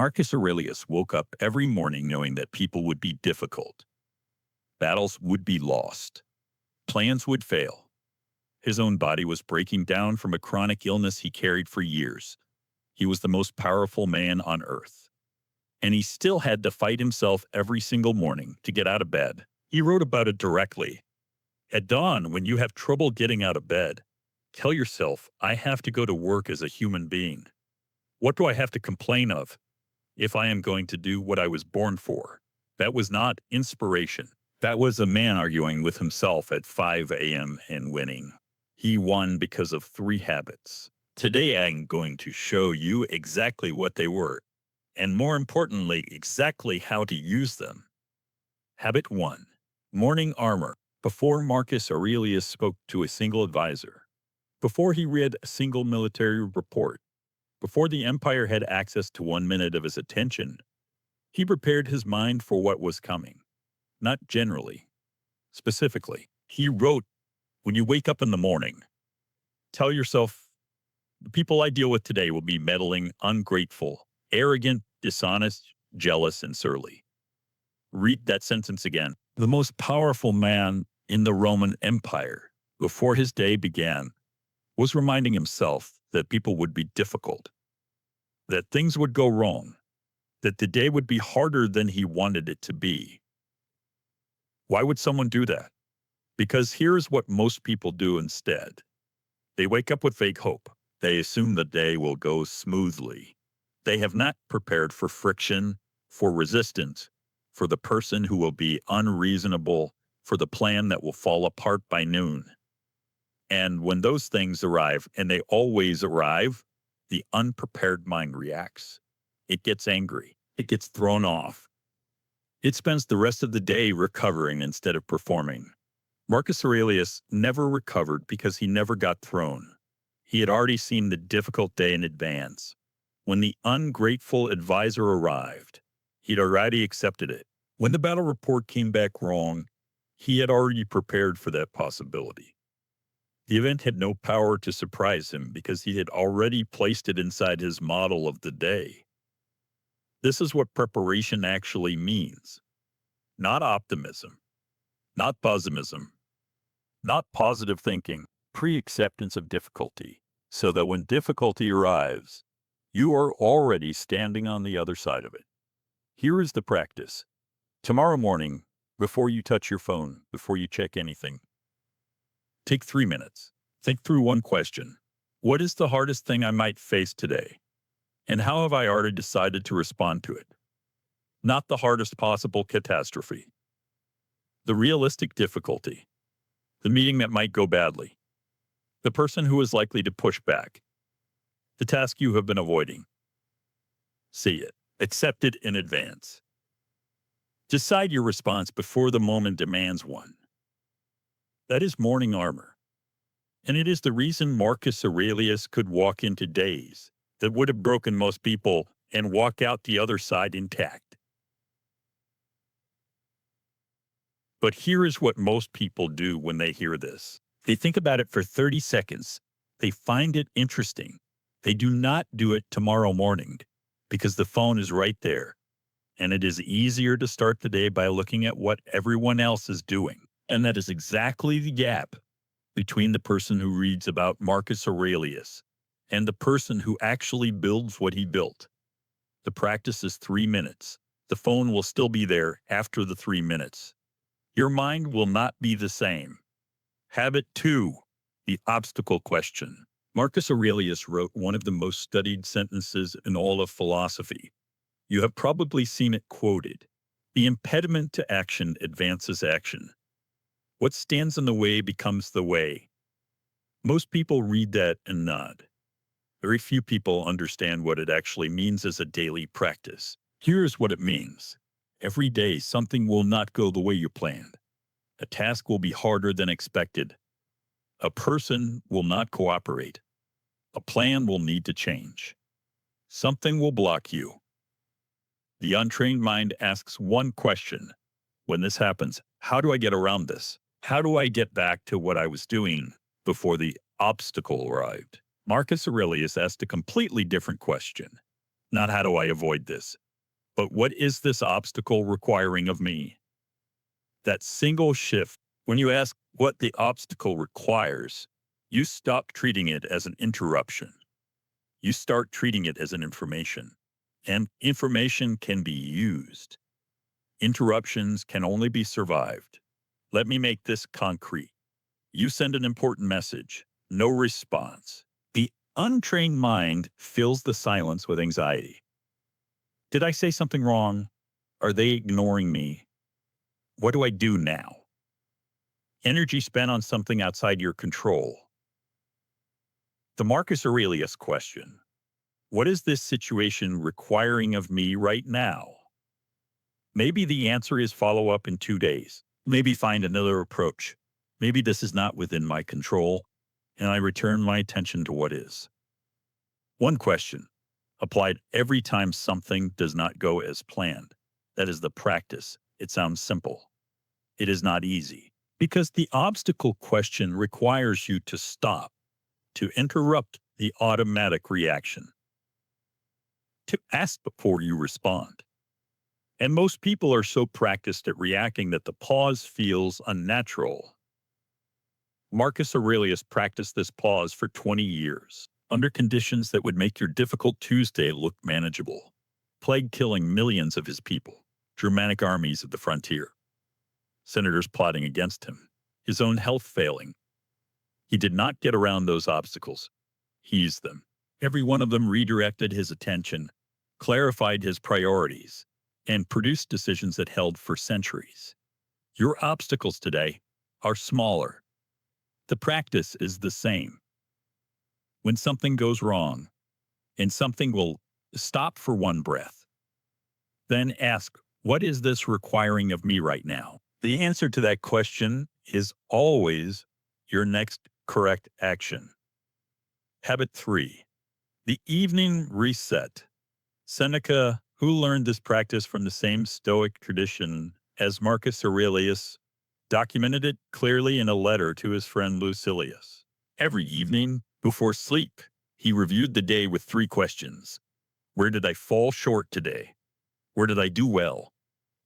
Marcus Aurelius woke up every morning knowing that people would be difficult, battles would be lost, plans would fail. His own body was breaking down from a chronic illness he carried for years. He was the most powerful man on earth, and he still had to fight himself every single morning to get out of bed. He wrote about it directly. At dawn, when you have trouble getting out of bed, tell yourself, I have to go to work as a human being. What do I have to complain of if I am going to do what I was born for? That was not inspiration. That was a man arguing with himself at 5 a.m. and winning. He won because of 3 habits. Today I'm going to show you exactly what they were, and more importantly, exactly how to use them. Habit 1. Morning armor. Before Marcus Aurelius spoke to a single advisor, before he read a single military report, before the empire had access to 1 minute of his attention, he prepared his mind for what was coming. Not generally, specifically. He wrote, when you wake up in the morning, tell yourself, the people I deal with today will be meddling, ungrateful, arrogant, dishonest, jealous, and surly. Read that sentence again. The most powerful man in the Roman Empire, before his day began, was reminding himself that people would be difficult, that things would go wrong, that the day would be harder than he wanted it to be. Why would someone do that? Because here's what most people do instead. They wake up with fake hope. They assume the day will go smoothly. They have not prepared for friction, for resistance, for the person who will be unreasonable, for the plan that will fall apart by noon. And when those things arrive, and they always arrive, the unprepared mind reacts. It gets angry. It gets thrown off. It spends the rest of the day recovering instead of performing. Marcus Aurelius never recovered because he never got thrown. He had already seen the difficult day in advance. When the ungrateful advisor arrived, he'd already accepted it. When the battle report came back wrong, he had already prepared for that possibility. The event had no power to surprise him because he had already placed it inside his model of the day. This is what preparation actually means. Not optimism, not pessimism, not positive thinking, pre-acceptance of difficulty, so that when difficulty arrives, you are already standing on the other side of it. Here is the practice. Tomorrow morning, before you touch your phone, before you check anything, take 3 minutes. Think through one question. What is the hardest thing I might face today? And how have I already decided to respond to it? Not the hardest possible catastrophe. The realistic difficulty. The meeting that might go badly. The person who is likely to push back. The task you have been avoiding. See it. Accept it in advance. Decide your response before the moment demands one. That is morning armor. And it is the reason Marcus Aurelius could walk into days that would have broken most people and walk out the other side intact. But here is what most people do when they hear this. They think about it for 30 seconds. They find it interesting. They do not do it tomorrow morning because the phone is right there. And it is easier to start the day by looking at what everyone else is doing. And that is exactly the gap between the person who reads about Marcus Aurelius and the person who actually builds what he built. The practice is 3 minutes. The phone will still be there after the 3 minutes. Your mind will not be the same. Habit 2, the obstacle question. Marcus Aurelius wrote one of the most studied sentences in all of philosophy. You have probably seen it quoted. The impediment to action advances action. What stands in the way becomes the way. Most people read that and nod. Very few people understand what it actually means as a daily practice. Here's what it means. Every day, something will not go the way you planned. A task will be harder than expected. A person will not cooperate. A plan will need to change. Something will block you. The untrained mind asks one question. When this happens, how do I get around this? How do I get back to what I was doing before the obstacle arrived? Marcus Aurelius asked a completely different question. Not how do I avoid this, but what is this obstacle requiring of me? That single shift, when you ask what the obstacle requires, you stop treating it as an interruption. You start treating it as an information. And information can be used. Interruptions can only be survived. Let me make this concrete. You send an important message, no response. The untrained mind fills the silence with anxiety. Did I say something wrong? Are they ignoring me? What do I do now? Energy spent on something outside your control. The Marcus Aurelius question: what is this situation requiring of me right now? Maybe the answer is follow up in 2 days. Maybe find another approach. Maybe this is not within my control, and I return my attention to what is. One question, applied every time something does not go as planned. That is the practice. It sounds simple. It is not easy, because the obstacle question requires you to stop, to interrupt the automatic reaction, to ask before you respond. And most people are so practiced at reacting that the pause feels unnatural. Marcus Aurelius practiced this pause for 20 years, under conditions that would make your difficult Tuesday look manageable. Plague killing millions of his people, Germanic armies at the frontier, senators plotting against him, his own health failing. He did not get around those obstacles. He used them. Every one of them redirected his attention, clarified his priorities, and produced decisions that held for centuries. Your obstacles today are smaller. The practice is the same. When something goes wrong, and something will stop for one breath, then ask, what is this requiring of me right now? The answer to that question is always your next correct action. Habit 3, the evening reset. Seneca, who learned this practice from the same Stoic tradition as Marcus Aurelius, documented it clearly in a letter to his friend Lucilius. Every evening, before sleep, he reviewed the day with 3 questions. Where did I fall short today? Where did I do well?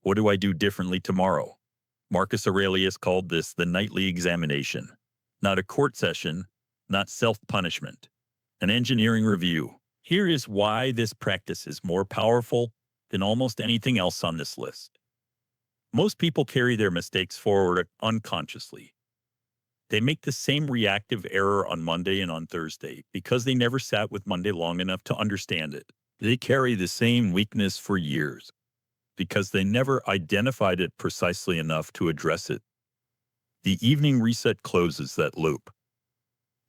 What do I do differently tomorrow? Marcus Aurelius called this the nightly examination. Not a court session, not self-punishment. An engineering review. Here is why this practice is more powerful than almost anything else on this list. Most people carry their mistakes forward unconsciously. They make the same reactive error on Monday and on Thursday because they never sat with Monday long enough to understand it. They carry the same weakness for years because they never identified it precisely enough to address it. The evening reset closes that loop.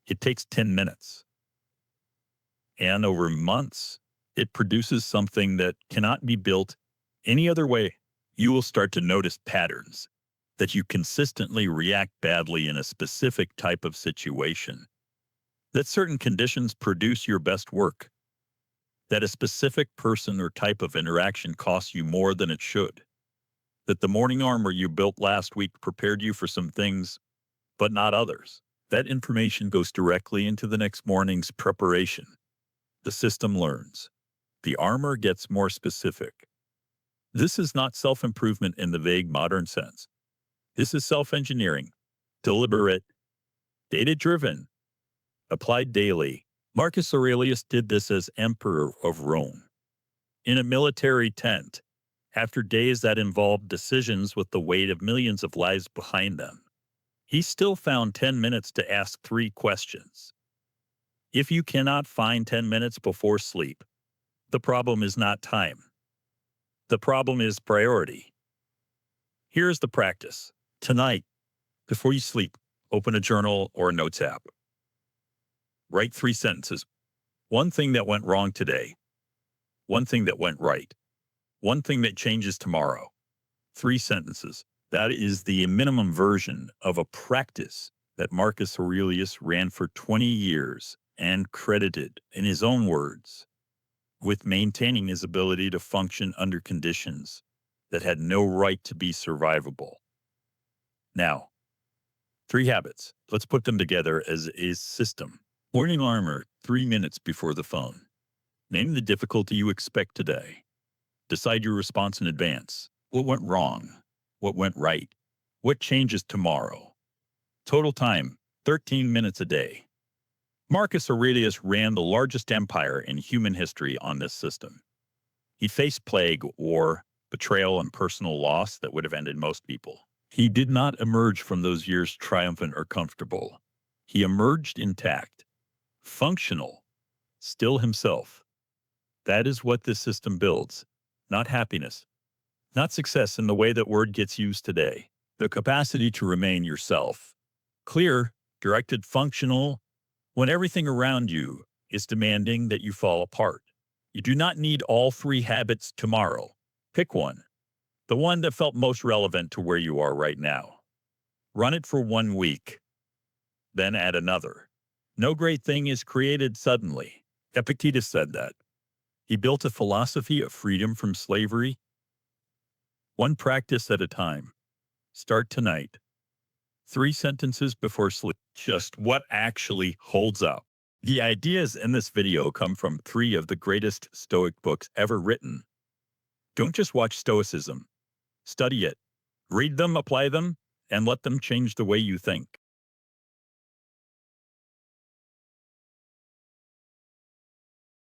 It takes 10 minutes. And over months, it produces something that cannot be built any other way. You will start to notice patterns, that you consistently react badly in a specific type of situation, that certain conditions produce your best work, that a specific person or type of interaction costs you more than it should, that the morning armor you built last week prepared you for some things, but not others. That information goes directly into the next morning's preparation. The system learns. The armor gets more specific. This is not self-improvement in the vague modern sense. This is self-engineering, deliberate, data-driven, applied daily. Marcus Aurelius did this as Emperor of Rome, in a military tent, after days that involved decisions with the weight of millions of lives behind them. He still found 10 minutes to ask 3 questions. If you cannot find 10 minutes before sleep, the problem is not time. The problem is priority. Here's the practice. Tonight, before you sleep, open a journal or a notes app. Write 3 sentences. One thing that went wrong today. One thing that went right. One thing that changes tomorrow. 3 sentences. That is the minimum version of a practice that Marcus Aurelius ran for 20 years and credited, in his own words, with maintaining his ability to function under conditions that had no right to be survivable. Now, 3 habits. Let's put them together as a system. Morning armor, 3 minutes before the phone. Name the difficulty you expect today. Decide your response in advance. What went wrong? What went right? What changes tomorrow? Total time, 13 minutes a day. Marcus Aurelius ran the largest empire in human history on this system. He faced plague, war, betrayal, and personal loss that would have ended most people. He did not emerge from those years triumphant or comfortable. He emerged intact, functional, still himself. That is what this system builds, not happiness, not success in the way that word gets used today. The capacity to remain yourself, clear, directed, functional, when everything around you is demanding that you fall apart. You do not need all three habits tomorrow. Pick one, the one that felt most relevant to where you are right now. Run it for 1 week, then add another. No great thing is created suddenly. Epictetus said that. He built a philosophy of freedom from slavery, one practice at a time. Start tonight. 3 sentences before sleep. Just what actually holds up. The ideas in this video come from 3 of the greatest Stoic books ever written. Don't just watch Stoicism. Study it. Read them, apply them, and let them change the way you think.